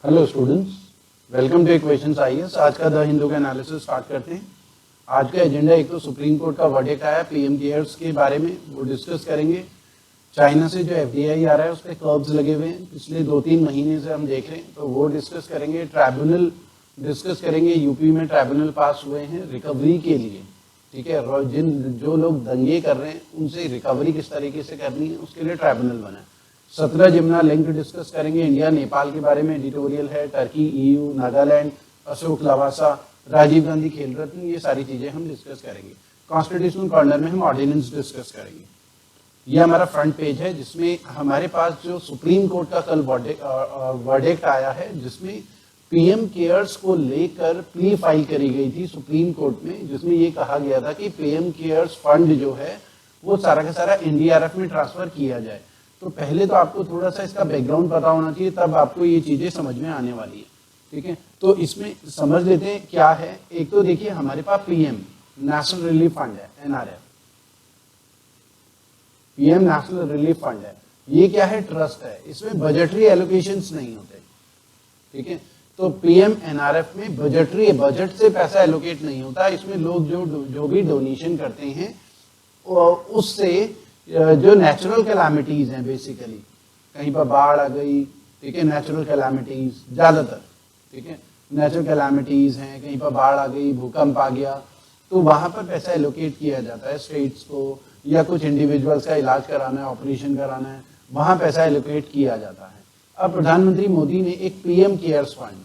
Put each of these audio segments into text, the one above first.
Hello students, welcome two equations IAS. आज का the Hindu का एनालिसिस स्टार्ट करते हैं। आज का एजेंडा एक तो सुप्रीम कोर्ट का वर्डिक्ट आया पीएम केयर्स के बारे में, वो डिस्कस करेंगे। चाइना से जो एफडीआई आ रहा है उस पर कर्ब्स लगे हुए हैं, पिछले 2-3 महीने से हम देख रहे हैं, तो वो डिस्कस करेंगे। ट्राइब्यूनल डिस्कस करेंगे, यूपी में ट्राइब्यूनल पास हुए हैं रिकवरी के लिए, ठीक है। जो लोग दंगे कर रहे हैं उनसे रिकवरी किस तरीके से करनी है उसके लिए ट्राइब्यूनल बना है। 17 जमुना लिंक डिस्कस करेंगे। इंडिया नेपाल के बारे में एडिटोरियल है। टर्की, ईयू, नागालैंड, अशोक लवासा, राजीव गांधी खेल रत्न, ये सारी चीजें हम डिस्कस करेंगे। कॉन्स्टिट्यूशनल कॉर्नर में हम ऑर्डिनेंस डिस्कस करेंगे। ये हमारा फ्रंट पेज है जिसमें हमारे पास जो सुप्रीम कोर्ट का कल वर्डिक्ट आया है, जिसमें पीएम केयर्स को लेकर प्ली फाइल करी गई थी सुप्रीम कोर्ट में, जिसमें ये कहा गया था कि पीएम केयर्स फंड जो है वो सारा का सारा एनडीआरएफ में ट्रांसफर किया जाए। तो पहले तो आपको थोड़ा सा इसका बैकग्राउंड पता होना चाहिए, तब आपको ये चीजें समझ में आने वाली है, ठीक है। तो इसमें समझ लेते हैं क्या है। एक तो देखिए हमारे पास पीएम नेशनल रिलीफ फंड है, NRF. PM national relief fund है, ये क्या है? ट्रस्ट है। इसमें बजटरी एलोकेशंस नहीं होते, ठीक है। तो पीएम एनआरएफ में बजट से पैसा एलोकेट नहीं होता। इसमें लोग जो भी डोनेशन करते हैं उससे जो नेचुरल कैलामिटीज हैं, बेसिकली कहीं पर बाढ़ आ गई, ठीक है, नेचुरल कैलामिटीज ज्यादातर, ठीक है, नेचुरल कैलामिटीज हैं, कहीं पर बाढ़ आ गई, भूकंप आ गया, तो वहां पर पैसा एलोकेट किया जाता है स्टेट्स को, या कुछ इंडिविजुअल्स का इलाज कराना है, ऑपरेशन कराना है, वहां पैसा एलोकेट किया जाता है। अब प्रधानमंत्री मोदी ने एक पीएम केयर्स फंड,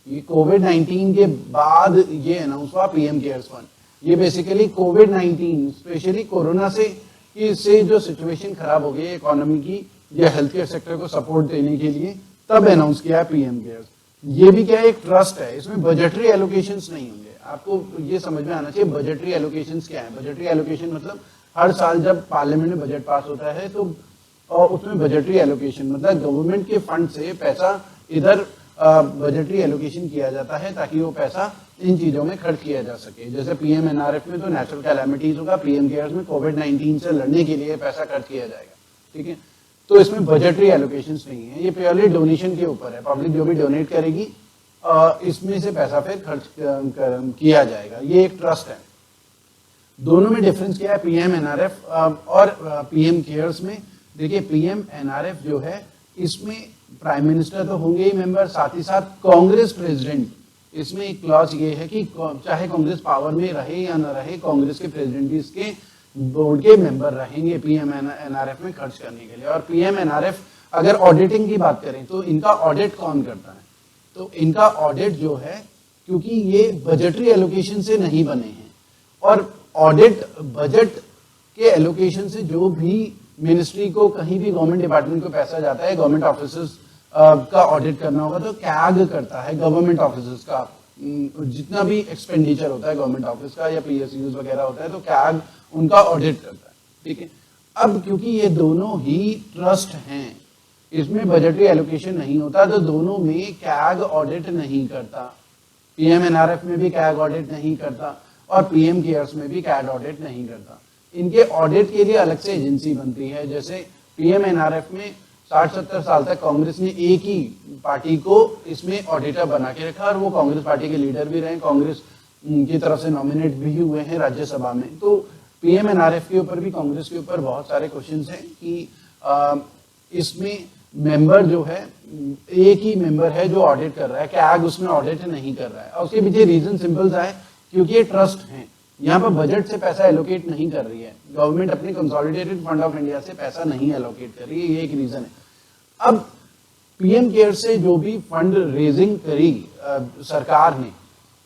ये कोविड-19 के बाद ये अनाउंस हुआ पीएम केयर्स फंड। ये बेसिकली कोविड-19 स्पेशली कोरोना से जो सिचुएशन खराब हो गई इकोनॉमी की या हेल्थ केयर सेक्टर को सपोर्ट देने के लिए, तब अनाउंस किया है पीएम केयर्स। ये भी क्या है? एक ट्रस्ट है। इसमें बजटरी एलोकेशंस नहीं होंगे। आपको ये समझ में आना चाहिए बजटरी एलोकेशंस क्या है। बजटरी एलोकेशन मतलब हर साल जब पार्लियामेंट में बजट पास होता है तो उसमें बजटरी एलोकेशन मतलब गवर्नमेंट के फंड से पैसा इधर बजटरी एलोकेशन किया जाता है ताकि वो पैसा इन चीजों में खर्च किया जा सके। जैसे पीएम एनआरएफ में तो नेचुरल कैलामिटीज होगा, पीएम केयर्स में कोविड-19 से लड़ने के लिए पैसा खर्च किया जाएगा, ठीक है। तो इसमें बजटरी एलोकेशंस नहीं है, ये प्योरली डोनेशन के ऊपर है। पब्लिक जो भी डोनेट करेगी इसमें से पैसा फिर खर्च किया जाएगा। ये एक ट्रस्ट है। दोनों में डिफरेंस क्या है पीएम एनआरएफ और पीएम केयर्स में? देखिए पीएम एनआरएफ जो है इसमें प्राइम मिनिस्टर तो होंगे ही मेंबर, साथ ही साथ कांग्रेस प्रेसिडेंट। इसमें एक क्लॉज ये है कि चाहे कांग्रेस पावर में रहे या न रहे, कांग्रेस के प्रेसिडेंट भी इसके बोर्ड के मेंबर रहेंगे पीएम एनआरएफ में खर्च करने के लिए। और पीएम एनआरएफ अगर ऑडिटिंग की बात करें तो इनका ऑडिट कौन करता है? तो इनका ऑडिट जो है, क्योंकि ये बजटरी एलोकेशन से नहीं बने हैं, और ऑडिट बजट के एलोकेशन से जो भी मिनिस्ट्री को कहीं भी गवर्नमेंट डिपार्टमेंट को पैसा जाता है, गवर्नमेंट ऑफिसर्स का ऑडिट करना होगा तो कैग करता है गवर्नमेंट ऑफिसर्स का। जितना भी एक्सपेंडिचर होता है गवर्नमेंट ऑफिस का या पीएसयूज वगैरह होता है तो कैग उनका ऑडिट करता है, ठीक है। अब क्योंकि ये दोनों ही ट्रस्ट हैं, इसमें बजटरी एलोकेशन नहीं होता, तो दोनों में कैग ऑडिट नहीं करता। पीएम एनआरएफ में भी कैग ऑडिट नहीं करता और पीएम केयर्स में भी कैग ऑडिट नहीं करता। इनके ऑडिट के लिए अलग से एजेंसी बनती है। जैसे पीएम एनआरएफ में 60-70 साल तक कांग्रेस ने एक ही पार्टी को इसमें ऑडिटर बना के रखा और वो कांग्रेस पार्टी के लीडर भी रहे, कांग्रेस की तरफ से नॉमिनेट भी हुए हैं राज्यसभा में। तो पीएम एनआरएफ के ऊपर भी कांग्रेस के ऊपर बहुत सारे क्वेश्चंस हैं कि इसमें मेंबर जो है एक ही मेंबर है जो ऑडिट कर रहा है, कैग उसमें ऑडिट नहीं कर रहा है। और उसके पीछे रीजन सिंपल सा है, क्योंकि ये ट्रस्ट है, यहाँ पर बजट से पैसा एलोकेट नहीं कर रही है गवर्नमेंट, अपने कंसोलिडेटेड फंड ऑफ इंडिया से पैसा नहीं एलोकेट कर रही है, ये एक रीजन है। अब पीएम केयर से जो भी फंड रेजिंग करी सरकार ने,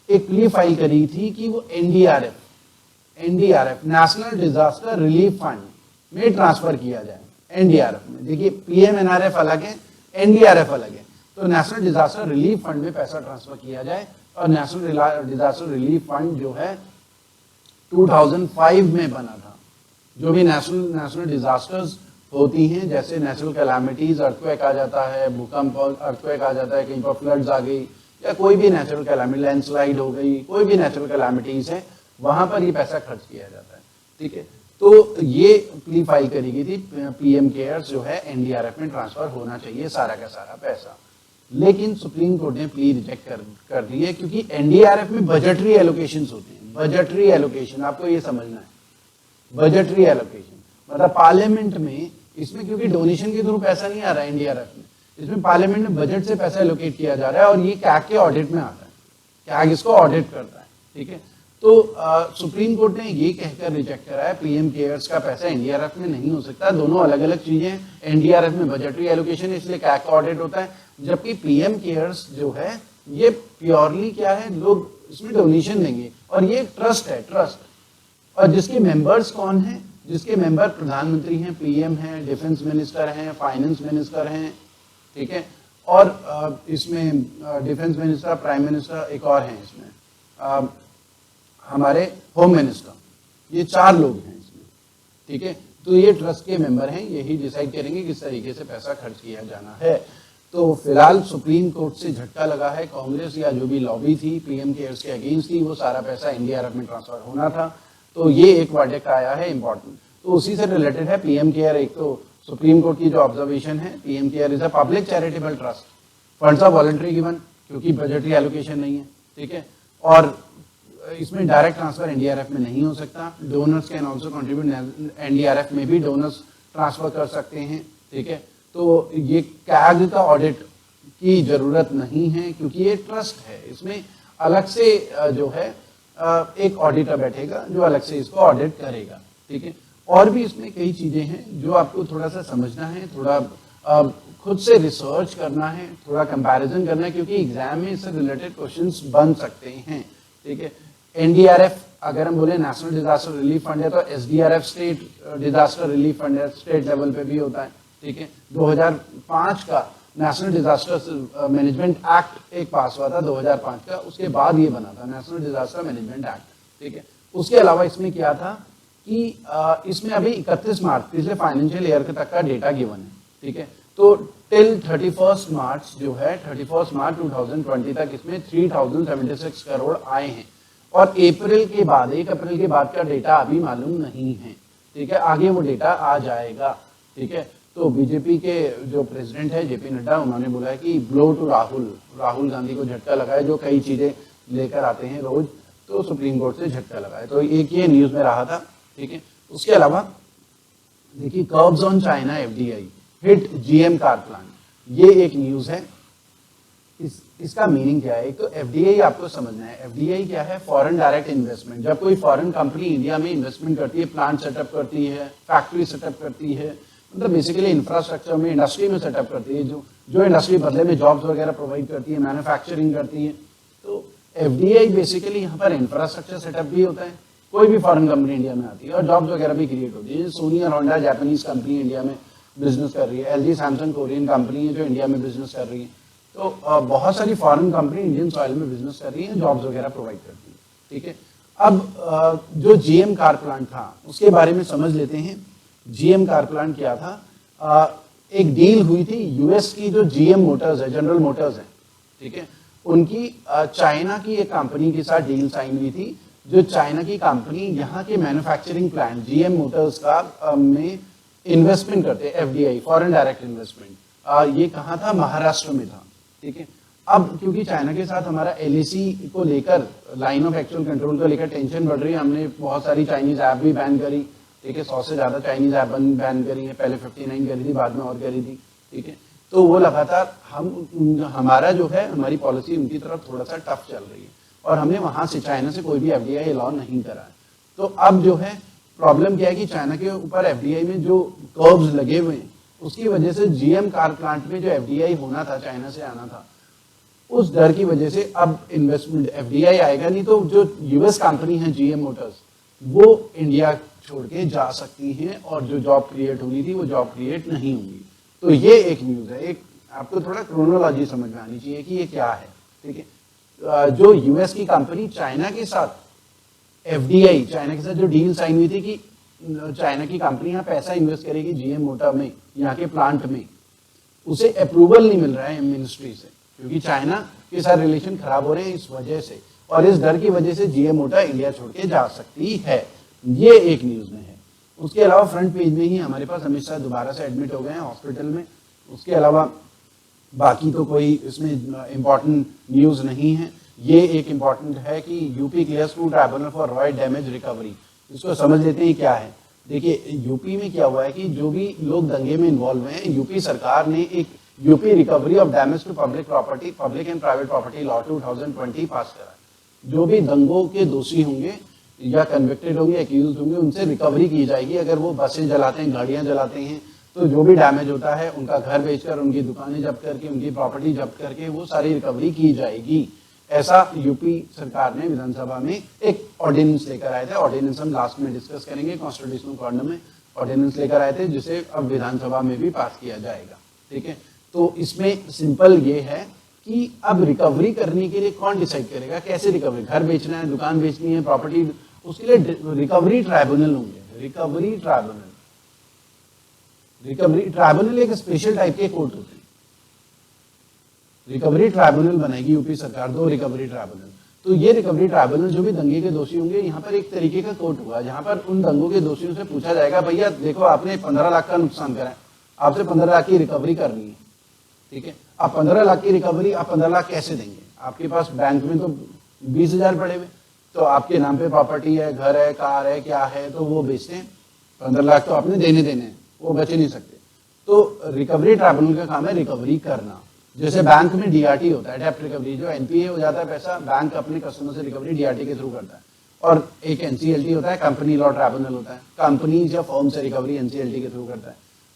एक प्ली फाइल करी थी कि वो NDRF national disaster relief fund में ट्रांसफर किया जाए। एनडीआरएफ में देखिए पीएम एनआरएफ अलग है, एनडीआरएफ अलग है, तो नेशनल डिजास्टर रिलीफ फंड में पैसा ट्रांसफर किया जाए। और नेशनल डिजास्टर रिलीफ फंड जो है 2005 में बना था। जो भी नेशनल डिजास्टर्स होती हैं, जैसे नेचुरल कैलामिटीज, अर्थक्वेक आ जाता है, भूकंप अर्थक्वेक आ जाता है, कहीं पर फ्लड्स आ गई या कोई भी नेचुरल कैलामिटी, लैंडस्लाइड हो गई, कोई भी नेचुरल कैलामिटीज है, वहां पर ये पैसा खर्च किया जाता है, ठीक है। तो ये प्ली फाइल करी गई थी, पीएम केयर्स जो है एनडीआरएफ में ट्रांसफर होना चाहिए सारा का सारा पैसा, लेकिन सुप्रीम कोर्ट ने प्ली रिजेक्ट कर दी है, क्योंकि एनडीआरएफ में बजटरी एलोकेशंस होते हैं। बजटरी एलोकेशन आपको ये समझना है, बजटरी एलोकेशन मतलब पार्लियामेंट में, इसमें क्योंकि डोनेशन के थ्रू पैसा नहीं आ रहा है एनडीआरएफ में, इसमें पार्लियामेंट में बजट से पैसा एलोकेट किया जा रहा है और ये कैग के ऑडिट में आता है, कैग इसको ऑडिट करता है, ठीक है। तो सुप्रीम कोर्ट ने ये कहकर रिजेक्ट करा है पीएम केयर्स का पैसा एनडीआरएफ में नहीं हो सकता, दोनों अलग अलग चीजें हैं। एनडीआरएफ में बजटरी एलोकेशन इसलिए कैग का ऑडिट होता है, जबकि पीएम केयर्स जो है ये प्योरली क्या है, लोग इसमें डोनेशन देंगे और ये ट्रस्ट है, ट्रस्ट। और जिसके मेंबर्स कौन हैं, जिसके मेंबर प्रधानमंत्री हैं, पीएम हैं, डिफेंस मिनिस्टर हैं, फाइनेंस मिनिस्टर हैं, ठीक है, और इसमें डिफेंस मिनिस्टर, प्राइम मिनिस्टर, एक और हैं इसमें हमारे होम मिनिस्टर, ये 4 लोग हैं इसमें, ठीक है। तो ये ट्रस्ट के मेंबर हैं, यही डिसाइड करेंगे किस तरीके से पैसा खर्च किया जाना है। तो फिलहाल सुप्रीम कोर्ट से झटका लगा है, कांग्रेस या जो भी लॉबी थी पीएम केयर्स के अगेंस्ट थी, वो सारा पैसा एनडीआरएफ में ट्रांसफर होना था। तो ये एक वर्डिक्ट आया है इंपॉर्टेंट, तो उसी से रिलेटेड है पीएम केयर। एक तो सुप्रीम कोर्ट की जो ऑब्जर्वेशन है, PM care is a public charitable trust, funds are voluntary given, क्योंकि बजटरी एलोकेशन नहीं है, ठीक है, और इसमें डायरेक्ट ट्रांसफर एनडीआरएफ में नहीं हो सकता। Donors can also contribute, NDRF में भी डोनर्स ट्रांसफर कर सकते हैं, ठीक है। तो ये कैग का ऑडिट की जरूरत नहीं है, क्योंकि ये ट्रस्ट है, इसमें अलग से जो है एक ऑडिटर बैठेगा जो अलग से इसको ऑडिट करेगा, ठीक है। और भी इसमें कई चीजें हैं जो आपको थोड़ा सा समझना है, थोड़ा खुद से रिसर्च करना है, थोड़ा कंपैरिजन करना है, क्योंकि एग्जाम में इससे रिलेटेड क्वेश्चंस बन सकते हैं, ठीक है। एनडीआरएफ अगर हम बोले नेशनल डिजास्टर रिलीफ फंड है, तो SDRF state disaster relief fund है, स्टेट लेवल पे भी होता है, ठीक है। 2005 का नेशनल डिजास्टर मैनेजमेंट एक्ट एक पास हुआ था 2005 का, उसके बाद ये बना था नेशनल डिजास्टर मैनेजमेंट एक्ट, ठीक है। उसके अलावा इसमें क्या था कि इसमें अभी 31 मार्च पिछले फाइनेंशियल ईयर तक का डेटा गिवन है, ठीक है। तो टिल 31 मार्च जो है, 31 मार्च 2020 तक इसमें 3076 करोड़ आए हैं, और अप्रैल के बाद, 1 अप्रैल के बाद का डेटा अभी मालूम नहीं है, ठीक है, आगे वो डेटा आ जाएगा, ठीक है। तो बीजेपी के जो प्रेसिडेंट है जेपी नड्डा, उन्होंने बोला है कि ब्लो टू राहुल गांधी को झटका लगा है, जो कई चीजें लेकर आते हैं रोज, तो सुप्रीम कोर्ट से झटका लगा है। तो एक ये न्यूज में रहा था, ठीक है। उसके अलावा देखिए, curbs on China FDI hit GM car plant, ये एक न्यूज है। इसका मीनिंग क्या है? एक तो एफडीआई आपको समझना है, एफडीआई क्या है? Foreign direct investment. जब कोई फॉरेन कंपनी इंडिया में इन्वेस्टमेंट करती है, प्लांट सेटअप करती है, फैक्ट्री सेटअप करती है, मतलब बेसिकली इंफ्रास्ट्रक्चर में, इंडस्ट्री में सेटअप करती है, जो इंडस्ट्री बदले में जॉब्स वगैरह प्रोवाइड करती है, मैन्युफैक्चरिंग करती है, तो एफडीआई बेसिकली यहाँ पर इंफ्रास्ट्रक्चर सेटअप भी होता है। कोई भी फॉरेन कंपनी इंडिया में आती है और जॉब्स वगैरह भी क्रिएट होती है। सोनी और होंडा जापानीज कंपनी इंडिया में बिजनेस कर रही है, एलजी सैमसंग कोरियन कंपनी है जो इंडिया में बिजनेस कर रही है। तो बहुत सारी फॉरेन कंपनी इंडियन सॉइल में बिजनेस कर रही है, जॉब्स वगैरह प्रोवाइड करती है, ठीक है। अब जो जीएम कार प्लांट था उसके बारे में समझ लेते हैं। जीएम कार प्लांट क्या था? एक डील हुई थी यूएस की, जो जीएम मोटर्स है, जनरल मोटर्स है, ठीक है, उनकी चाइना की एक कंपनी के साथ डील साइन हुई थी। जो चाइना की कंपनी यहाँ के मैन्युफैक्चरिंग प्लांट जीएम मोटर्स का में इन्वेस्टमेंट करते हैं, एफडीआई फॉरेन डायरेक्ट इन्वेस्टमेंट, ये कहाँ था? महाराष्ट्र में था, ठीक है। अब क्योंकि चाइना के साथ हमारा एलईसी को लेकर, लाइन ऑफ एक्चुअल कंट्रोल को लेकर टेंशन बढ़ रही है, हमने बहुत सारी चाइनीज ऐप भी बैन करी, ठीक है, 100 से ज्यादा चाइनीज ऐप बैन करी है, पहले 59 करी थी, बाद में और करी थी, ठीक है। तो वो लगातार हमारा जो है, हमारी पॉलिसी उनकी तरफ थोड़ा सा टफ चल रही है, और हमने वहां से चाइना से कोई भी एफडीआई अलाउ नहीं करा है। तो अब जो है प्रॉब्लम क्या है कि चाइना के ऊपर एफडीआई में जो कर्व्स लगे हुए हैं, उसकी वजह से जीएम कार प्लांट में जो एफडीआई होना था, चाइना से आना था, उस डर की वजह से अब इन्वेस्टमेंट एफडीआई आएगा नहीं, तो जो यूएस कंपनी है जीएम मोटर्स, वो इंडिया छोड़ के जा सकती हैं, और जो जॉब क्रिएट होनी थी वो जॉब क्रिएट नहीं होंगी। तो ये एक न्यूज है। एक आपको थोड़ा क्रोनोलॉजी समझ में आनी चाहिए कि ये क्या है, ठीक है। जो यूएस की कंपनी चाइना के साथ एफडीआई, चाइना के साथ जो डील साइन हुई थी कि चाइना की कंपनी यहाँ पैसा इन्वेस्ट करेगी जीएम मोटर में, यहाँ के प्लांट में, उसे अप्रूवल नहीं मिल रहा है मिनिस्ट्री से, क्योंकि चाइना के साथ रिलेशन खराब हो रहे हैं इस वजह से, और इस डर की वजह से जीएम मोटर इंडिया छोड़ के जा सकती है। ये एक न्यूज में है। उसके अलावा फ्रंट पेज में ही हमारे पास अमित शाह दोबारा से एडमिट हो गए हैं हॉस्पिटल में। उसके अलावा बाकी तो कोई इसमें इम्पोर्टेंट न्यूज नहीं है। ये एक इम्पोर्टेंट है कि UP clears to tribunal for riot damage recovery. इसको समझ लेते हैं क्या है। देखिए यूपी में क्या हुआ है कि जो भी लोग दंगे में इन्वॉल्व हैं, यूपी सरकार ने एक UP recovery of damage to public property, public and private property law 2020 pass करा। जो भी दंगों के दोषी होंगे या कन्विक्टेड होंगे, एक्यूज होंगे, उनसे रिकवरी की जाएगी। अगर वो बसें जलाते हैं, गाड़ियां जलाते हैं, तो जो भी डैमेज होता है उनका घर बेचकर, उनकी दुकानें जब्त करके, उनकी प्रॉपर्टी जब्त करके वो सारी रिकवरी की जाएगी। ऐसा यूपी सरकार ने विधानसभा में एक ऑर्डिनेंस लेकर आए थे। ऑर्डिनेंस हम लास्ट में डिस्कस करेंगे, कॉन्स्टिट्यूशनल कॉर्नर में ऑर्डिनेंस लेकर आए थे जिसे अब विधानसभा में भी पास किया जाएगा। ठीक है, तो इसमें सिंपल ये है कि अब रिकवरी करने के लिए कौन डिसाइड करेगा, कैसे रिकवरी, घर बेचना है, दुकान बेचनी है, प्रॉपर्टी, उसके लिए रिकवरी ट्राइब्यूनल होंगे। रिकवरी ट्राइब्यूनल, रिकवरी ट्राइब्यूनल एक स्पेशल टाइप के कोर्ट होते हैं। रिकवरी ट्राइब्यूनल बनाएगी यूपी सरकार, 2 रिकवरी ट्राइब्यूनल। तो ये रिकवरी ट्राइब्यूनल जो भी दंगे के दोषी होंगे, यहाँ पर एक तरीके का कोर्ट होगा जहां पर उन दंगों के दोषियों से पूछा जाएगा, भैया देखो आपने 15 लाख का नुकसान करा है, आपसे 15 लाख की रिकवरी करनी है। ठीक है, आप 15 लाख की रिकवरी, आप 15 लाख कैसे देंगे? आपके पास बैंक में तो 20,000 पड़े हुए, तो आपके नाम पे प्रॉपर्टी है, घर है, कार है, क्या है, तो वो बेचते हैं। 15 लाख तो आपने देने हैं, वो बचे नहीं सकते। तो रिकवरी ट्राइब्यूनल का काम है रिकवरी करना। जैसे बैंक में डीआरटी होता है, डेप्ट रिकवरी, जो एनपीए हो जाता है पैसा, बैंक अपने कस्टमर से रिकवरी डीआरटी के थ्रू करता है। और एक एनसीएलटी होता है, कंपनी लॉ ट्राइब्यूनल होता है, कंपनीज या फर्म से रिकवरी एनसीएलटी के थ्रू करता है।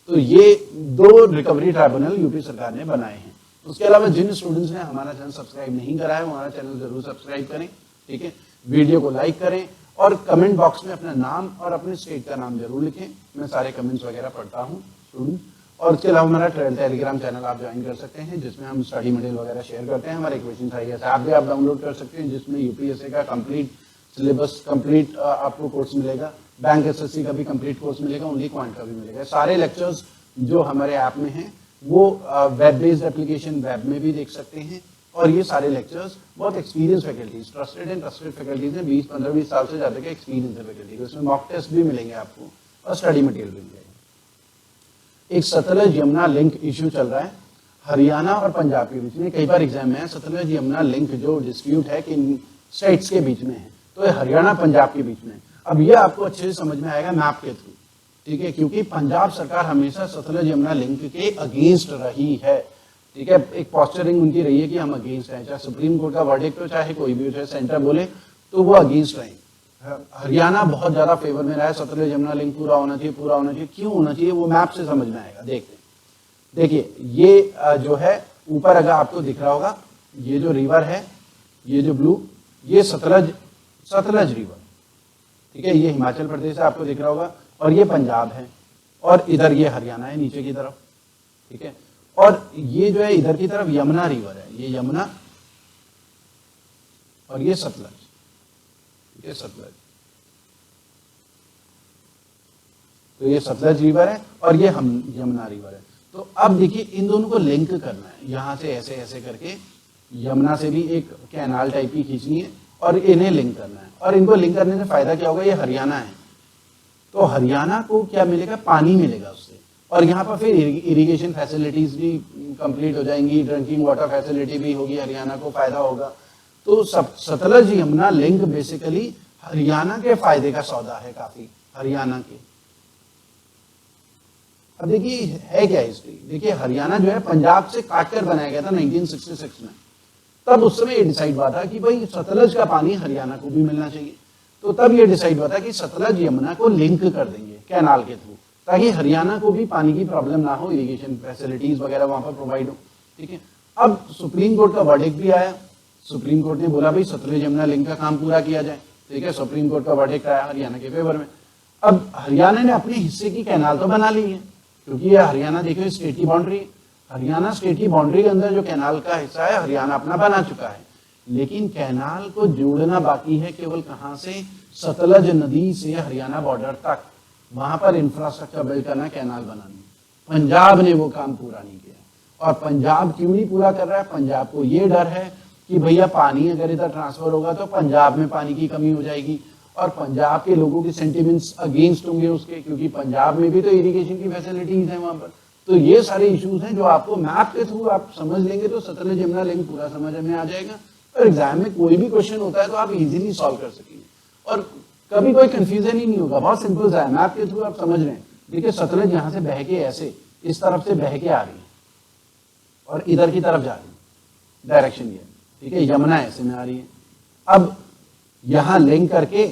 तो ये 2 रिकवरी ट्राइब्यूनल यूपी सरकार ने बनाए हैं। उसके अलावा जिन स्टूडेंट्स ने हमारा चैनल सब्सक्राइब नहीं करा है, हमारा चैनल जरूर सब्सक्राइब करें। ठीक है, वीडियो को लाइक करें और कमेंट बॉक्स में अपना नाम और अपने स्टेट का नाम जरूर लिखें। मैं सारे कमेंट्स वगैरह पढ़ता हूँ स्टूडेंट। और उसके अलावा हमारा टेलीग्राम चैनल आप ज्वाइन कर सकते हैं, जिसमें हम स्टडी मटेरियल वगैरह शेयर करते हैं। हमारे क्वेश्चन आइए ऐप भी आप डाउनलोड कर सकते हैं, जिसमें यूपीएससी का कंप्लीट सिलेबस, कंप्लीट आपको कोर्स मिलेगा। बैंक एसएससी का भी कंप्लीट कोर्स मिलेगा, ओनली क्वांट का भी मिलेगा। सारे लेक्चर्स जो हमारे ऐप में हैं वो वेब बेस्ड एप्लीकेशन वेब में भी देख सकते हैं। और ये सारे लेक्चर्स बहुत एक्सपीरियंस फैकल्टीज, ट्रस्टेड फैकल्टीज हैं, 20-15-20 साल से ज्यादा के एक्सपीरियंस है फैकल्टी। उसमें मॉक टेस्ट भी मिलेंगे आपको और स्टडी मटेरियल भी मिलेगा। एक सतलज यमुना लिंक इश्यू चल रहा है हरियाणा और पंजाब के बीच में। कई बार एग्जाम में है सतलज यमुना लिंक जो डिस्प्यूट है कि स्टेट्स के बीच में है, तो हरियाणा पंजाब के बीच में। अब ये आपको अच्छे से समझ में आएगा मैप के थ्रू। ठीक है, क्योंकि पंजाब सरकार हमेशा सतलज यमुना लिंक के अगेंस्ट रही है। ठीक है, एक पोस्चरिंग उनकी रही है कि हम अगेंस्ट हैं, चाहे सुप्रीम कोर्ट का वर्डिक्ट हो, चाहे कोई भी हो, चाहे सेंटर बोले तो वो अगेंस्ट रहे। हरियाणा बहुत ज्यादा फेवर में रहा है, सतलज यमुना लिंक पूरा होना चाहिए, पूरा होना चाहिए। क्यों होना चाहिए वो मैप से समझ में आएगा। देखते हैं, देखिए ये जो है ऊपर अगर आपको दिख रहा होगा, ये जो रिवर है, ये जो ब्लू, ये सतलज रिवर। ठीक है, ये हिमाचल प्रदेश है, आपको दिख रहा होगा, और ये पंजाब है, और इधर ये हरियाणा है नीचे की तरफ। ठीक है, और ये जो है इधर की तरफ यमुना रिवर है, ये यमुना और ये सतलज, ये सतलज। तो ये सतलज रिवर है और ये हम यमुना रिवर है। तो अब देखिए इन दोनों को लिंक करना है, यहां से ऐसे ऐसे करके यमुना से भी एक कैनाल टाइप की खींचनी है और इन्हें लिंक करना है। और इनको लिंक करने से फायदा क्या होगा, ये हरियाणा है तो हरियाणा को क्या मिलेगा, पानी मिलेगा उससे। और यहाँ पर फिर इरिगेशन फैसिलिटीज भी कंप्लीट हो जाएंगी, ड्रिंकिंग वाटर फैसिलिटी भी होगी, हरियाणा को फायदा होगा। तो सतलज यमुना लिंक बेसिकली हरियाणा के फायदे का सौदा है काफी, हरियाणा के। अब देखिए है क्या हिस्ट्री, देखिए हरियाणा जो है पंजाब से काटकर बनाया गया था 1966 में। तब उस समय ये डिसाइड हुआ था कि भाई सतलज का पानी हरियाणा को भी मिलना चाहिए। तो तब ये डिसाइड हुआ था कि सतलज यमुना को लिंक कर देंगे कैनाल के थ्रू, ताकि हरियाणा को भी पानी की प्रॉब्लम ना हो, इरिगेशन फैसिलिटीज वगैरह वहां पर प्रोवाइड हो। ठीक है, अब सुप्रीम कोर्ट का वर्डिक्ट भी आया। सुप्रीम कोर्ट ने बोला भाई सतलज यमुना लिंक का काम पूरा किया जाए। ठीक है, सुप्रीम कोर्ट का वर्डिक्ट आया हरियाणा के फेवर में। अब हरियाणा ने अपने हिस्से की कैनाल तो बना ली है, क्योंकि ये हरियाणा देखो स्टेट की बाउंड्री है, हरियाणा स्टेट की बाउंड्री के अंदर जो कैनाल का हिस्सा है हरियाणा अपना बना चुका है। लेकिन कैनाल को जोड़ना बाकी है, केवल कहां से, सतलज नदी से हरियाणा बॉर्डर तक, वहां पर इंफ्रास्ट्रक्चर बिल्ड करना, कैनाल बनानी। पंजाब ने वो काम पूरा नहीं किया। और पंजाब क्यों नहीं पूरा कर रहा है, पंजाब को ये डर है कि भैया पानी अगर इधर ट्रांसफर होगा तो पंजाब में पानी की कमी हो जाएगी, और पंजाब के लोगों के सेंटिमेंट्स अगेंस्ट होंगे उसके, क्योंकि पंजाब में भी तो इरिगेशन की फैसिलिटीज है वहां पर। तो ये सारे इश्यूज हैं जो आपको मैप के थ्रू आप समझ लेंगे तो सतलज यमुना लिंक पूरा समझ में आ जाएगा, और एग्जाम में कोई भी क्वेश्चन होता है तो आप इजीली सॉल्व कर सकेंगे और कभी कोई कंफ्यूजन ही नहीं होगा। बहुत सिंपल सा है, मैप के थ्रू आप समझ रहे हैं। देखिए सतलज यहाँ से बह के ऐसे इस तरफ से बह के आ रही है और इधर की तरफ जा रही है, डायरेक्शन ये, ठीक है। यमुना ऐसे में आ रही है। अब यहाँ लिंक करके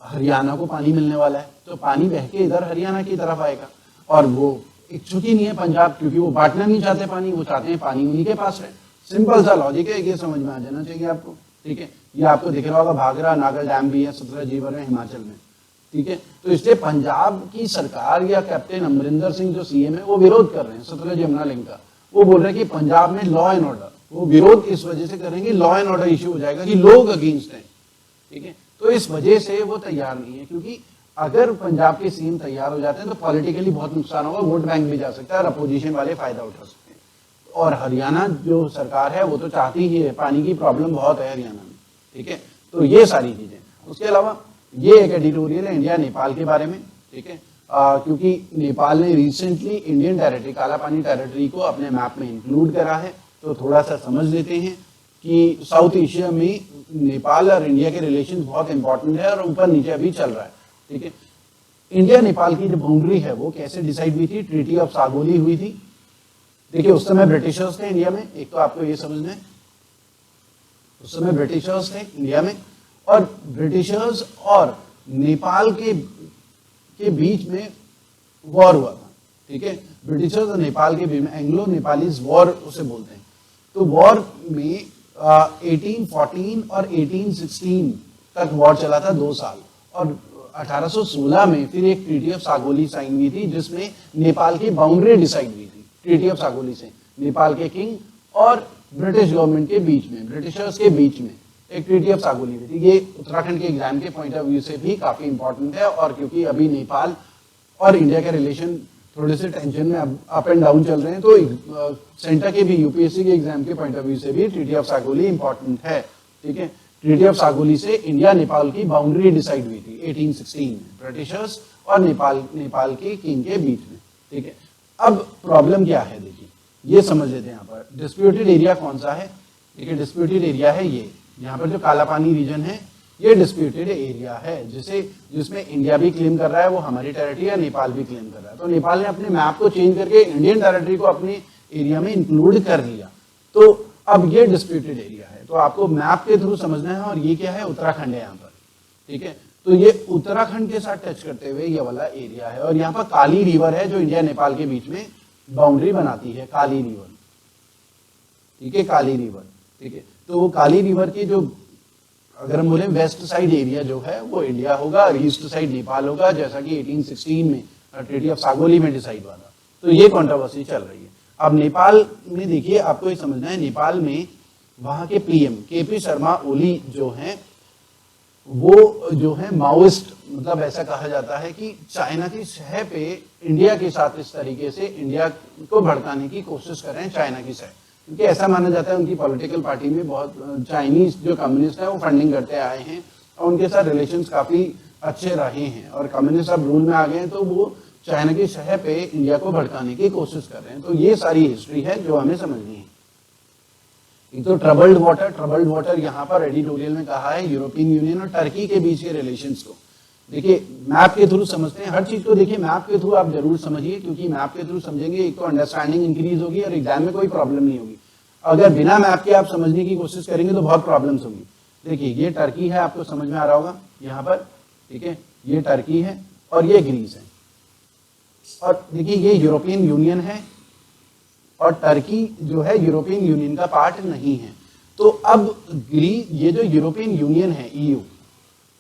हरियाणा को पानी मिलने वाला है, तो पानी बह के इधर हरियाणा की तरफ आएगा, और वो इच्छुक ही नहीं है पंजाब, क्योंकि वो बांटना नहीं चाहते पानी, वो चाहते हैं पानी उन्हीं के पास रहे। सिंपल सा लॉजिक है, ये समझ में आ जाना चाहिए आपको, ठीक है। ये आपको दिख रहा होगा भागरा नागर डैम भी है सतलज रिवर में हिमाचल में, ठीक है। तो इसलिए पंजाब की सरकार या कैप्टन अमरिंदर सिंह जो सीएम है वो विरोध कर रहे हैं सतलज यमुना लिंक का। वो बोल रहे हैं कि पंजाब में लॉ एंड ऑर्डर, वो विरोध इस वजह से करेंगे, लॉ एंड ऑर्डर इश्यू हो जाएगा कि लोग अगेंस्ट हैं, ठीक है। तो इस वजह से वो तैयार नहीं है, क्योंकि अगर पंजाब के सीएम तैयार हो जाते हैं तो पॉलिटिकली बहुत नुकसान होगा, वोट बैंक भी जा सकता है और अपोजिशन वाले फायदा उठा सकते हैं। और हरियाणा जो सरकार है वो तो चाहती ही है, पानी की प्रॉब्लम बहुत है हरियाणा में, ठीक है। तो ये सारी चीजें, उसके अलावा ये एक एडिटोरियल है इंडिया नेपाल के बारे में, ठीक है। क्योंकि नेपाल ने रिसेंटली इंडियन टेरिटरी, काला पानी टेरिटरी को अपने मैप में इंक्लूड करा है, तो थोड़ा सा समझ लेते हैं कि साउथ एशिया में नेपाल और इंडिया के रिलेशन बहुत इंपॉर्टेंट है और ऊपर नीचे अभी चल रहा है, ठीक है। इंडिया नेपाल की जो बाउंड्री है वो कैसे डिसाइड हुई थी? ट्रीटी ऑफ सागोली हुई थी। देखिए उस समय ब्रिटिशर्स थे इंडिया में, एक तो आपको ये समझना है, उस समय ब्रिटिशर्स थे इंडिया में, और ब्रिटिशर्स और नेपाल के बीच में वॉर हुआ था, ठीक है। ब्रिटिशर्स और नेपाल के बीच में एंग्लो नेपालीज वॉर उसे बोलते हैं। तो वॉर में 1814 और 1816 तक वॉर चला था, 2 साल, और 1816 में फिर एक ट्रीटी ऑफ सागोली साइन हुई थी जिसमें नेपाल की बाउंड्री डिसाइड हुई थी। ट्रीटी ऑफ सागोली से नेपाल के किंग और ब्रिटिश गवर्नमेंट के बीच में, ब्रिटिशर्स के बीच में एक ट्रीटी ऑफ सागोली हुई थी। ये उत्तराखंड के एग्जाम के पॉइंट ऑफ व्यू से भी काफी इंपॉर्टेंट है, और क्योंकि अभी नेपाल और इंडिया के रिलेशन थोड़े से टेंशन में अप एंड डाउन चल रहे हैं, तो सेंटर के भी यूपीएससी के एग्जाम के पॉइंट ऑफ व्यू से भी ट्रीटी ऑफ सागोली इंपॉर्टेंट है, ठीक है। ट्रीटी ऑफ सागोली से इंडिया नेपाल की बाउंड्री डिसाइड हुई थी 1816 में, ब्रिटिशर्स और नेपाल के किंग के बीच में, ठीक है। अब प्रॉब्लम क्या है, देखिए ये समझ लेते हैं। यहाँ पर डिस्प्यूटेड एरिया कौन सा है? देखिए डिस्प्यूटेड एरिया है ये, यहाँ पर जो काला पानी रीजन है ये डिस्प्यूटेड एरिया है, जिसमें इंडिया भी क्लेम कर रहा है वो हमारी टेरिटरी है, नेपाल भी क्लेम कर रहा है। तो नेपाल ने अपने मैप को चेंज करके इंडियन टेरिटरी को अपने एरिया में इंक्लूड कर लिया, तो अब ये डिस्प्यूटेड एरिया है। तो आपको मैप के थ्रू समझना है, और ये क्या है? उत्तराखंड है यहाँ पर, ठीक है। तो ये उत्तराखंड के साथ टच करते हुए ये वाला एरिया है, और यहाँ पर काली रिवर है जो इंडिया नेपाल के बीच में बाउंड्री बनाती है, काली रिवर, ठीक है, काली रिवर, ठीक है। तो वो काली रिवर की जो, अगर हम बोले वेस्ट साइड एरिया जो है वो इंडिया होगा और ईस्ट साइड नेपाल होगा, जैसा कि 1816 में ट्रीटी ऑफ सागोली में डिसाइड हुआ था। तो ये कंट्रोवर्सी चल रही है। अब नेपाल में देखिए आपको ये समझना है, नेपाल में वहां के पीएम केपी शर्मा ओली जो हैं वो जो है माओइस्ट, मतलब ऐसा कहा जाता है कि चाइना की सह पे इंडिया के साथ इस तरीके से इंडिया को भड़काने की कोशिश कर रहे हैं चाइना की सह, क्योंकि ऐसा माना जाता है उनकी पॉलिटिकल पार्टी में बहुत चाइनीज जो कम्युनिस्ट है वो फंडिंग करते आए हैं और उनके साथ रिलेशंस काफी अच्छे रहे हैं, और कम्युनिस्ट अब रूल में आ गए हैं तो वो चाइना की सह पे इंडिया को भड़काने की कोशिश कर रहे हैं। तो ये सारी हिस्ट्री है जो हमें समझनी है। एक तो ट्रबल्ड वाटर यहाँ पर एडिटोरियल में कहा है यूरोपियन यूनियन और टर्की के बीच के रिलेशंस को। देखिए मैप के थ्रू समझते हैं हर चीज को, देखिए मैप के थ्रू आप जरूर समझिए, क्योंकि मैप के थ्रू समझेंगे एक तो अंडरस्टैंडिंग इंक्रीज होगी और एग्जाम में कोई प्रॉब्लम नहीं होगी। अगर बिना मैप के आप समझने की कोशिश करेंगे तो बहुत प्रॉब्लम्स होगी। देखिए ये टर्की है, आपको समझ में आ रहा होगा यहाँ पर, ठीक है, ये टर्की है और ये ग्रीस है, और देखिए ये यूरोपियन यूनियन है और टर्की जो है यूरोपियन यूनियन का पार्ट नहीं है। तो अब ये जो यूरोपियन यूनियन है ईयू,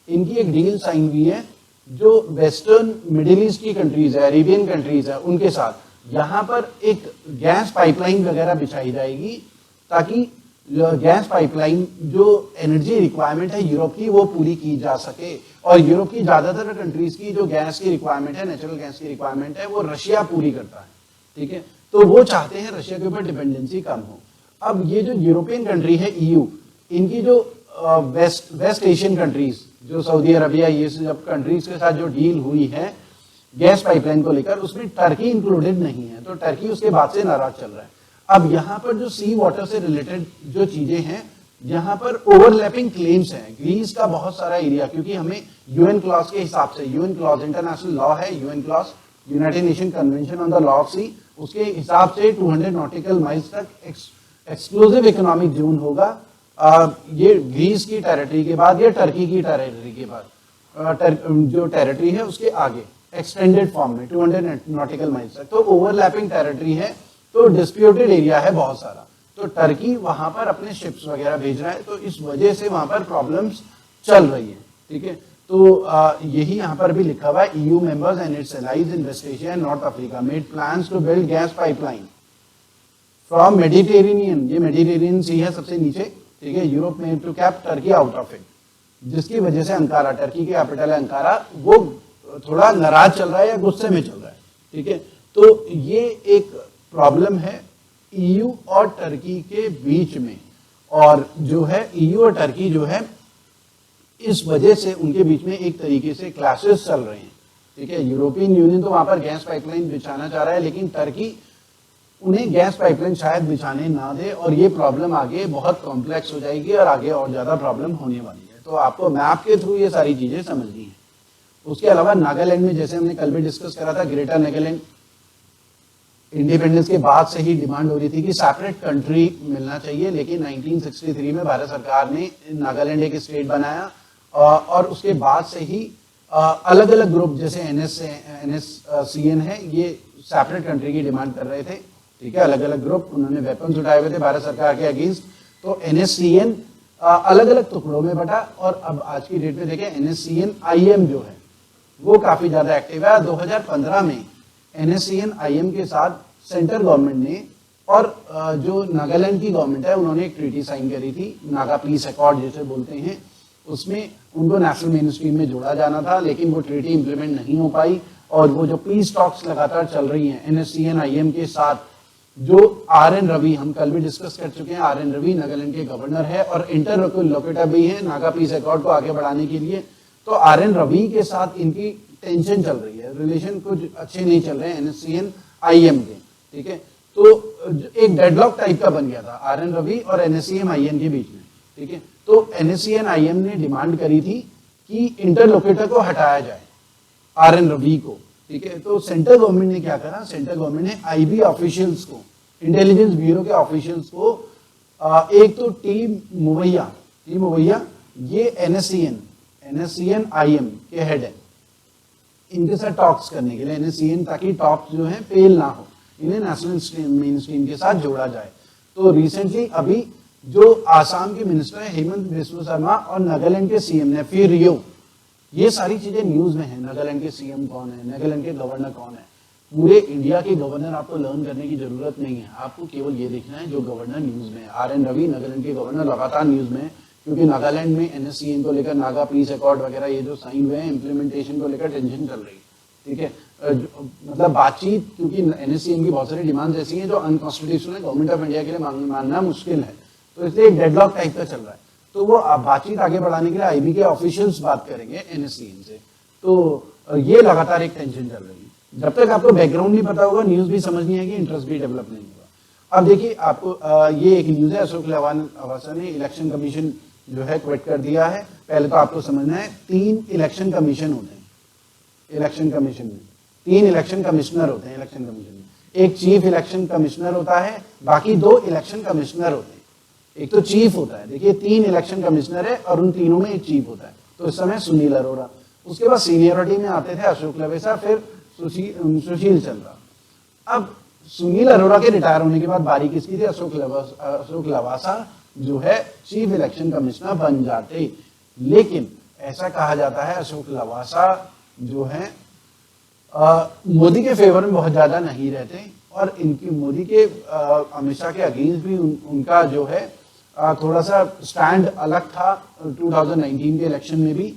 इनकी एक डील साइन हुई है जो वेस्टर्न मिडिल ईस्ट की कंट्रीज है, अरेबियन कंट्रीज है, उनके साथ यहाँ पर एक गैस पाइपलाइन वगैरह बिछाई जाएगी ताकि गैस पाइपलाइन जो एनर्जी रिक्वायरमेंट है यूरोप की वो पूरी की जा सके। और यूरोप की ज्यादातर कंट्रीज की जो गैस की रिक्वायरमेंट है, नेचुरल गैस की रिक्वायरमेंट है, वो रशिया पूरी करता है, ठीक है। तो वो चाहते हैं रशिया के ऊपर डिपेंडेंसी कम हो। अब ये जो यूरोपियन कंट्री है ईयू, इनकी जो वेस्ट एशियन कंट्रीज जो सऊदी अरबिया ये सब कंट्रीज के साथ जो डील हुई है, गैस पाइपलाइन को लेकर, उसमें टर्की इंक्लूडेड नहीं है, तो टर्की उसके बाद से नाराज चल रहा है। अब यहाँ पर जो सी वाटर से रिलेटेड जो चीजें हैं, यहाँ पर ओवरलैपिंग क्लेम्स हैं। ग्रीस का बहुत सारा एरिया, क्योंकि हमें यूएन क्लॉज के हिसाब से, यूएन क्लॉज इंटरनेशनल लॉ है, UN clause United Nation Convention on the law of sea, उसके हिसाब से 200 नॉटिकल माइल्स तक एक्सक्लूसिव इकोनॉमिक जोन होगा। ये ग्रीस की टेरिटरी के बाद या टर्की की टेरिटरी के बाद, जो टेरिटरी है उसके आगे एक्सटेंडेड फॉर्म में 200 नॉटिकल माइल्स तक, तो ओवरलैपिंग टेरिटरी है, तो डिस्प्यूटेड एरिया है बहुत सारा, तो टर्की वहां पर अपने शिप्स वगैरह भेज रहा है, तो इस वजह से वहां पर प्रॉब्लम्स चल रही है। ठीक है, तो यही यहाँ पर भी लिखा हुआ है, EU members and its allies in West Asia and North Africa made plans to build gas pipeline from Mediterranean, ये मेडिटेरेनियन सी है सबसे नीचे, ठीक है, यूरोप में to cap Turkey out of it, जिसकी वजह से अंकारा, टर्की की कैपिटल है अंकारा, वो थोड़ा नाराज चल रहा है या गुस्से में चल रहा है। ठीक है, तो ये एक प्रॉब्लम है EU और टर्की के बीच में, और जो है EU और टर्की जो है इस वजह से उनके बीच में एक तरीके से क्लैशेस चल रहे हैं। ठीक है, यूरोपियन यूनियन तो वहां पर गैस पाइपलाइन बिछाना चाह रहा है, लेकिन टर्की उन्हें गैस पाइपलाइन शायद बिछाने ना दे, और ये प्रॉब्लम आगे बहुत कॉम्प्लेक्स हो जाएगी और आगे और ज्यादा प्रॉब्लम होने वाली है। तो आपको मैप के थ्रू ये सारी चीजें समझनी है। उसके अलावा नागालैंड में, जैसे हमने कल भी डिस्कस करा था, ग्रेटर नागालैंड इंडिपेंडेंस के बाद से ही डिमांड हो रही थी कि सेपरेट कंट्री मिलना चाहिए, लेकिन 1963 में भारत सरकार ने नागालैंड एक स्टेट बनाया, और उसके बाद से ही अलग अलग ग्रुप जैसे NSCN है, ये सेपरेट कंट्री की डिमांड कर रहे थे। ठीक है, अलग अलग ग्रुप, उन्होंने वेपन्स उठाए हुए थे भारत सरकार के अगेंस्ट, तो NSCN अलग अलग टुकड़ों में बटा, और अब आज की डेट में देखें NSCN IM जो है वो काफी ज्यादा एक्टिव है। 2015 में NSCN IM के साथ सेंट्रल गवर्नमेंट ने और जो नागालैंड की गवर्नमेंट है उन्होंने एक ट्रीटी साइन करी थी, नागा पीस अकॉर्ड जिसे बोलते हैं, उसमें उनको नेशनल मेन स्ट्रीम में जोड़ा जाना था, लेकिन वो ट्रीटी इंप्लीमेंट नहीं हो पाई, और वो जो पीस टॉक्स लगातार चल रही हैं NSCN IM के साथ, जो RN रवि, हम कल भी डिस्कस कर चुके हैं, RN रवि नागालैंड के गवर्नर है और इंटरलोकुटर भी है नागा पीस अकॉर्ड को आगे बढ़ाने के लिए, तो RN रवि के साथ इनकी टेंशन चल रही है, रिलेशन कुछ अच्छे नहीं चल रहे हैं NSCN IM के। ठीक है, तो एक डेडलॉक टाइप का बन गया था RN रवि और NSCN IM के बीच में। ठीक है, तो NSCN IM ने डिमांड करी थी कि इंटरलोकुटर को हटाया जाए, RN रवि को। ठीक है, तो सेंट्रल गवर्नमेंट ने क्या करा, सेंट्रल गवर्नमेंट ने IB ऑफिशियल्स को, इंटेलिजेंस ब्यूरो के ऑफिशियल्स को, एक तो टीम मुवैया, ये NSCN IM के हेड है, इनके साथ टॉक्स करने के लिए NSCN, ताकि टॉक्स जो है फेल ना हो, इन्हें नेशनल मेन स्ट्रीम के साथ जोड़ा जाए। तो रिसेंटली अभी जो आसाम के मिनिस्टर है हेमंत बिस्वा शर्मा और नागालैंड के CM ने फिर रियो, ये सारी चीजें न्यूज में है, नागालैंड के CM कौन है, नागालैंड के गवर्नर कौन है, पूरे इंडिया के गवर्नर आपको लर्न करने की जरूरत नहीं है, आपको केवल ये देखना है जो गवर्नर न्यूज में है। RN रवि नागालैंड के गवर्नर लगातार न्यूज में है, क्योंकि नागालैंड में NSCN को लेकर नागा पीस अकॉर्ड वगैरह ये जो साइन हुए हैं, इम्प्लीमेंटेशन को लेकर टेंशन चल रही है। ठीक है, मतलब बातचीत, क्योंकि NSCN की बहुत सारी डिमांड्स ऐसी हैं जो अनकॉन्स्टिट्यूशनल है, गवर्नमेंट ऑफ इंडिया के लिए मानना मुश्किल है, तो इसलिए एक डेडलॉक टाइप का चल रहा है। तो वो बातचीत आगे बढ़ाने के लिए IB के ऑफिशियल्स बात करेंगे NSCN से, तो ये लगातार एक टेंशन चल रही है। जब तक आपको बैकग्राउंड नहीं पता होगा, न्यूज भी समझ नहीं आएगी, इंटरेस्ट भी डेवलप नहीं होगा। अब देखिए, आपको ये एक न्यूज है, अशोक लवासा ने इलेक्शन कमीशन जो है क्विट कर दिया है। पहले तो आपको समझना है 3 इलेक्शन कमीशन होते हैं इलेक्शन कमीशन में, 3 इलेक्शन कमिश्नर होते हैं इलेक्शन कमीशन में। एक चीफ इलेक्शन कमिश्नर होता है, बाकी 2 इलेक्शन कमिश्नर होते हैं, एक तो चीफ होता है। देखिए 3 इलेक्शन कमिश्नर है और उन तीनों में एक चीफ होता है, तो इस समय सुनील अरोड़ा, उसके बाद सीनियरिटी में आते थे अशोक लवेसा, फिर सुशील चंद्रा। अब सुनील अरोड़ा के रिटायर होने के बाद बारी किसकी थी, अशोक लवासा जो है चीफ इलेक्शन कमिश्नर बन जाते। लेकिन ऐसा कहा जाता है अशोक लवासा जो है मोदी के फेवर में बहुत ज्यादा नहीं रहते, और इनकी मोदी के अमित शाह के अगेंस्ट भी उनका जो है थोड़ा सा स्टैंड अलग था 2019 के इलेक्शन में भी।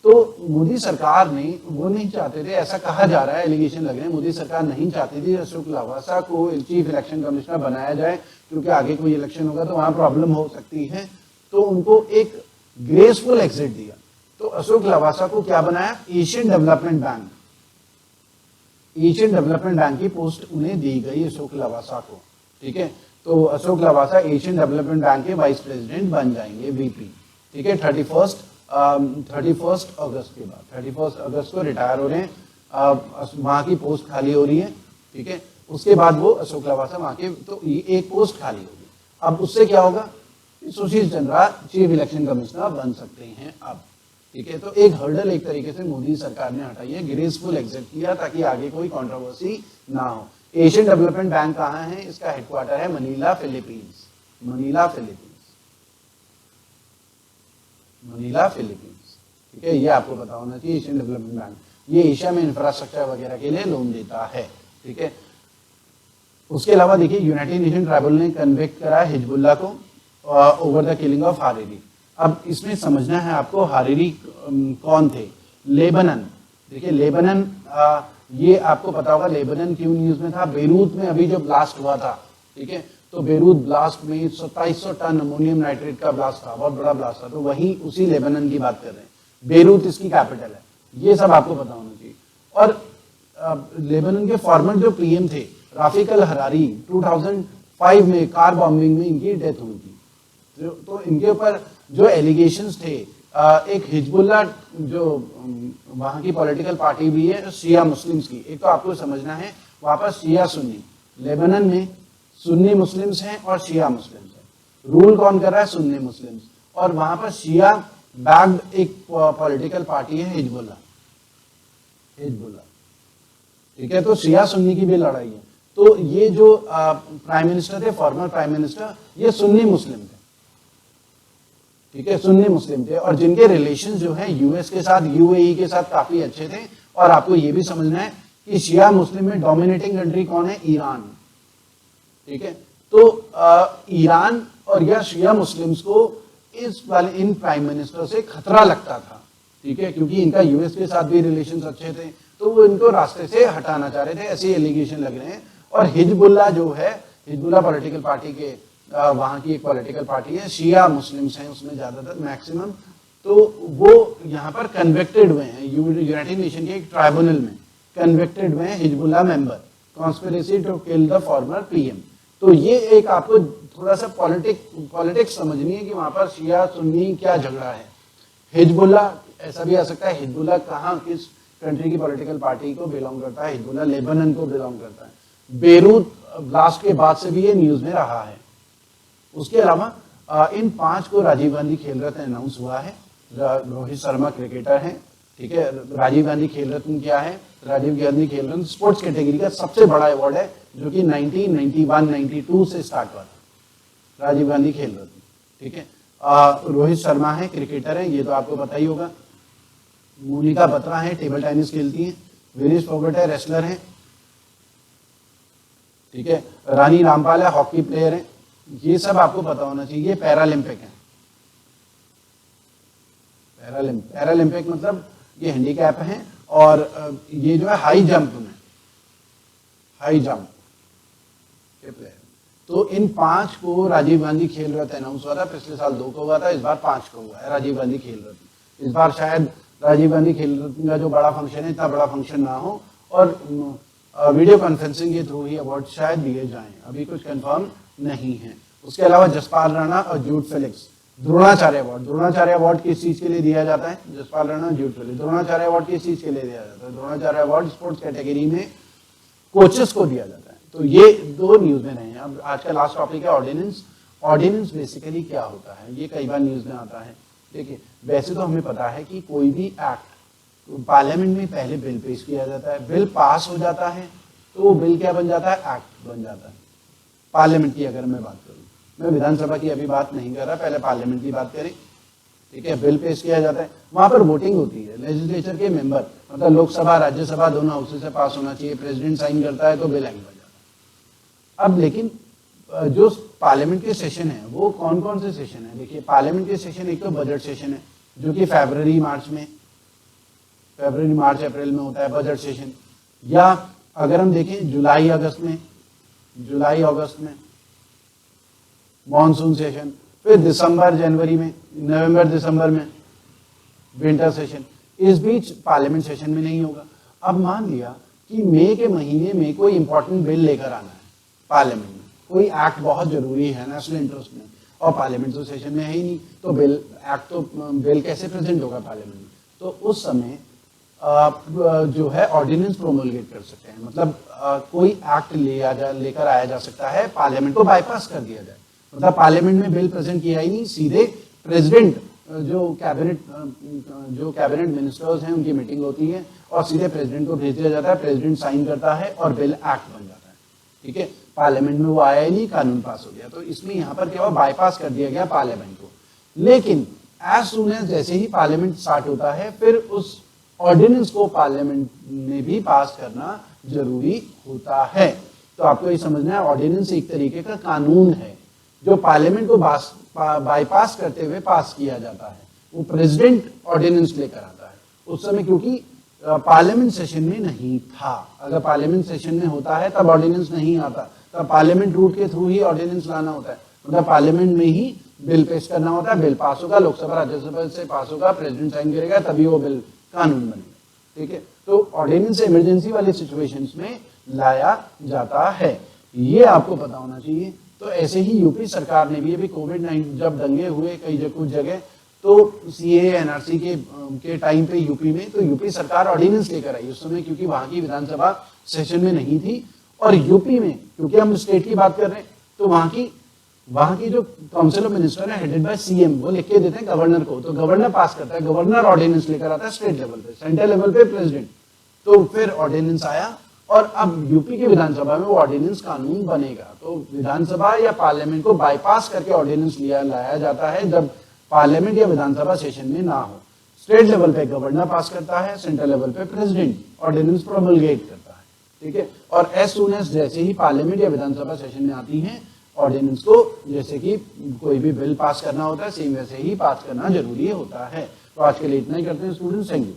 तो मोदी सरकार ने, वो नहीं चाहते थे, ऐसा कहा जा रहा है, एलिगेशन लग रहे हैं, मोदी सरकार नहीं चाहती थी अशोक लवासा को चीफ इलेक्शन कमिश्नर बनाया जाए, क्योंकि आगे कोई इलेक्शन होगा तो वहां प्रॉब्लम हो सकती है, तो उनको एक ग्रेसफुल एग्जिट दिया। तो अशोक लवासा को क्या बनाया, Asian development bank, Asian development bank की पोस्ट उन्हें दी गई अशोक लवासा को, ठीक है। तो Ashok Lavasa Asian development bank के वाइस प्रेसिडेंट बन जाएंगे, वीपी, ठीक है। 31 अगस्त के बाद, 31 अगस्त को रिटायर हो रहे हैं, वहां की पोस्ट खाली हो रही है, ठीक है। उसके बाद वो अशोक लवासा वहां के, तो ये एक पोस्ट खाली होगी। अब उससे क्या होगा, Sushil Chandra chief election commissioner बन सकते हैं अब, ठीक है। तो एक हर्डल एक तरीके से मोदी सरकार ने हटाई है, ग्रेसफुल एग्जिट किया ताकि आगे कोई कंट्रोवर्सी ना हो। एशियन डेवलपमेंट बैंक कहाँ है, इसका हेडक्वार्टर है Manila, Philippines, Manila Philippines, Manila Philippines, ठीक है। ये आपको पता होना चाहिए। एशियन डेवलपमेंट बैंक ये एशिया में इंफ्रास्ट्रक्चर वगैरह के लिए लोन देता है, ठीक है। उसके अलावा देखिए यूनाइटेड नेशन ट्राइब्यूनल ने कन्विक्ट करा हिजबुल्लाह को over the killing of Hariri. अब इसमें समझना है आपको हारिरी कौन थे। लेबनन, देखिए लेबनन, ये आपको पता होगा लेबनन क्यों न्यूज में था, बेरूत में अभी जो ब्लास्ट हुआ था, ठीक है। तो बेरूत ब्लास्ट में 2700 टन अमोनियम नाइट्रेट का ब्लास्ट था, बहुत बड़ा ब्लास्ट था। तो वही उसी लेबनन की बात कर रहे हैं, बेरूत इसकी कैपिटल है, ये सब आपको पता होना चाहिए। और लेबनन के फॉर्मर जो पीएम थे राफिक अल हरारी, 2005 में कार बॉम्बिंग में इनकी डेथ हुई थी। तो इनके ऊपर जो एलिगेशंस थे, एक हिजबुल्लाह जो वहां की पॉलिटिकल पार्टी भी है शिया मुस्लिम्स की, एक तो आपको समझना है वहां पर शिया सुन्नी, लेबनन में सुन्नी मुस्लिम्स हैं और शिया मुस्लिम्स हैं। रूल कौन कर रहा है, सुन्नी मुस्लिम्स, और वहां पर शिया बैक्ड एक पॉलिटिकल पार्टी है हिजबुल्लाह, हिजबुल्लाह, ठीक है। तो शिया सुन्नी की भी लड़ाई है। तो ये जो प्राइम मिनिस्टर थे, फॉर्मर प्राइम मिनिस्टर, ये सुन्नी मुस्लिम थे, ठीक है, सुन्नी मुस्लिम थे, और जिनके रिलेशंस जो है यूएस के साथ, यूएई के साथ काफी अच्छे थे। और आपको ये भी समझना है कि शिया मुस्लिम में डोमिनेटिंग कंट्री कौन है, ईरान, ठीक है। तो ईरान और या शिया मुस्लिम्स को इस वाले इन प्राइम मिनिस्टर से खतरा लगता था, ठीक है, क्योंकि इनका यूएस के साथ भी रिलेशंस अच्छे थे, तो वो इनको रास्ते से हटाना चाह रहे थे, ऐसे एलिगेशन लग रहे हैं। और हिजबुल्लाह जो है, हिजबुल्लाह पॉलिटिकल पार्टी के वहां की एक पॉलिटिकल पार्टी है, शिया मुस्लिम्स हैं उसमें ज्यादातर, मैक्सिमम। तो वो यहाँ पर कन्विक्टेड हुए हैं, यूनाइटेड नेशन के एक ट्राइब्यूनल में कन्विक्टेड हुए हैं Hezbollah member, conspiracy to kill the former PM. तो ये एक आपको थोड़ा सा पॉलिटिक्स समझनी है कि वहां पर शिया सुन्नी क्या झगड़ा है। हिजबुल्लाह, ऐसा भी आ सकता है हिजबुल्लाह कहाँ, किस कंट्री की पॉलिटिकल पार्टी को बिलोंग करता है, हिजबुल्लाह लेबनन को बिलोंग करता है। बेरूत ब्लास्ट के बाद से भी ये न्यूज में रहा है। उसके अलावा इन 5 को राजीव गांधी खेल रत्न अनाउंस हुआ है। रोहित शर्मा क्रिकेटर हैं, ठीक है। राजीव गांधी खेल रत्न क्या है, राजीव गांधी खेल रत्न स्पोर्ट्स कैटेगरी का सबसे बड़ा अवार्ड है, जो कि 1991-92 से स्टार्ट हुआ था, राजीव गांधी खेल रत्न, ठीक है। रोहित शर्मा है, क्रिकेटर है, ये तो आपको पता ही होगा। मोनिका बत्रा है, टेबल टेनिस खेलती हैं। विनेश फोगट है, रेसलर है, ठीक है। रानी रामपाल है, हॉकी प्लेयर है। ये सब आपको पता होना चाहिए। ये पैरालंपिक है, पैरालंपिक मतलब ये हैंडीकैप है, और ये जो है हाई जंप में, हाई जंप के प्लेयर। तो इन 5 को राजीव गांधी खेल रत्न अनाउंस हुआ था, पिछले साल 2 को हुआ था, इस बार 5 को हुआ है राजीव गांधी खेल रत्न। इस बार शायद राजीव गांधी खेल रत्न का जो बड़ा फंक्शन है, इतना बड़ा फंक्शन ना हो, और वीडियो कॉन्फ्रेंसिंग के थ्रू ही अवार्ड शायद दिए जाएं, अभी कुछ कंफर्म नहीं है। उसके अलावा जसपाल राणा और Jude Felix, Dronacharya award, Dronacharya award किस चीज के लिए दिया जाता है, Jaspal Rana, Jude Felix. Dronacharya award किस चीज के लिए दिया जाता है, द्रोणाचार्य अवार्ड स्पोर्ट्स कैटेगरी में कोचेस को दिया जाता है। तो ये 2 न्यूज में रहे हैं। अब आज का लास्ट टॉपिक है ऑर्डिनेंस। ऑर्डिनेंस बेसिकली क्या होता है, ये कई बार न्यूज में आता है। देखिए, वैसे तो हमें पता है कि कोई भी एक्ट पार्लियामेंट में पहले बिल पेश किया जाता है, बिल पास हो जाता है, तो वो बिल क्या बन जाता है, एक्ट बन जाता है। पार्लियामेंट की अगर मैं बात करूं, मैं विधानसभा की अभी बात नहीं कर रहा, पहले पार्लियामेंट की बात करें, ठीक है। बिल पेश किया जाता है, वहां पर वोटिंग होती है, लेजिस्लेचर के मेंबर, मतलब लोकसभा राज्यसभा दोनों हाउसेस से पास होना चाहिए, प्रेसिडेंट साइन करता है तो बिल एक्ट बन जाता है। अब लेकिन जो पार्लियामेंट के सेशन है वो कौन कौन से सेशन है, देखिए पार्लियामेंट के सेशन, एक तो बजट सेशन है जो कि फरवरी मार्च अप्रैल में होता है बजट सेशन, या अगर हम देखें जुलाई अगस्त में मॉनसून सेशन, फिर दिसंबर जनवरी में, नवंबर दिसंबर में विंटर सेशन। इस बीच पार्लियामेंट सेशन में नहीं होगा। अब मान लिया कि मई के महीने में कोई इंपॉर्टेंट बिल लेकर आना है पार्लियामेंट में, कोई एक्ट बहुत जरूरी है नेशनल इंटरेस्ट में, और पार्लियामेंट तो सेशन में है ही नहीं, तो बिल कैसे प्रेजेंट होगा पार्लियामेंट में? तो उस समय जो है ऑर्डिनेंस प्रोमulgate कर सकते हैं, मतलब कोई एक्ट लेकर आया जा सकता है, पार्लियामेंट को बाईपास कर दिया जाए, मतलब पार्लियामेंट में बिल प्रेजेंट किया ही नहीं, सीधे प्रेसिडेंट जो कैबिनेट मिनिस्टर्स हैं उनकी मीटिंग होती है और सीधे प्रेसिडेंट को भेज दिया जाता है, प्रेसिडेंट साइन करता है और बिल एक्ट बन जाता है। ठीक है, पार्लियामेंट में वो आया ही नहीं, कानून पास हो गया। तो इसमें यहाँ पर क्या हुआ, बाईपास कर दिया गया पार्लियामेंट को। लेकिन एज सून एज जैसे ही पार्लियामेंट स्टार्ट होता है, फिर उस ऑर्डिनेंस को पार्लियामेंट में भी पास करना जरूरी होता है। तो आपको ये समझना है, ऑर्डिनेंस एक तरीके का कानून है जो पार्लियामेंट को बाईपास करते हुए पास किया जाता है। वो प्रेसिडेंट ऑर्डिनेंस लेकर आता है उस समय, क्योंकि पार्लियामेंट सेशन में नहीं था। अगर पार्लियामेंट सेशन में होता है तब ऑर्डिनेंस नहीं आता, तब पार्लियामेंट रूट के थ्रू ही ऑर्डिनेंस लाना होता है, मतलब पार्लियामेंट में ही बिल पेश करना होता है, बिल पास होगा, लोकसभा राज्यसभा से पास होगा, प्रेसिडेंट साइन करेगा, तभी वो बिल कानून बनेगा। ठीक है, तो ऑर्डिनेंस इमरजेंसी वाले सिचुएशंस में लाया जाता है, ये आपको पता होना चाहिए। तो ऐसे ही यूपी सरकार ने भी, अभी कोविड-19 जब दंगे हुए कुछ जगह, तो सीए एनआरसी के टाइम पे यूपी में, तो यूपी सरकार ऑर्डिनेंस लेकर आई उस समय, क्योंकि वहां की विधानसभा सेशन में नहीं थी। और यूपी में, क्योंकि हम स्टेट की बात कर रहे हैं, तो वहां की जो काउंसिल ऑफ मिनिस्टर है हेडेड बाय सीएम, वो लिख के देते हैं गवर्नर को, तो गवर्नर पास करता है, गवर्नर ऑर्डिनेंस लेकर आता है स्टेट लेवल पे, सेंट्रल लेवल पे प्रेसिडेंट। तो फिर ऑर्डिनेंस आया और अब यूपी की विधानसभा में वो ऑर्डिनेंस कानून बनेगा। तो विधानसभा या पार्लियामेंट को बाईपास करके ऑर्डिनेंस लाया जाता है जब पार्लियामेंट या विधानसभा सेशन में ना हो। स्टेट लेवल पे गवर्नर पास करता है, सेंट्रल लेवल पे प्रेसिडेंट ऑर्डिनेंस प्रोमulgate करता है। ठीक है, और एज सून एज जैसे ही पार्लियामेंट या विधानसभा सेशन में आती है, ऑर्डिनेंस को जैसे कि कोई भी बिल पास करना होता है, सेम वैसे ही पास करना जरूरी होता है। तो आज के लिए इतना ही करते हैं स्टूडेंट्स, थैंक यू।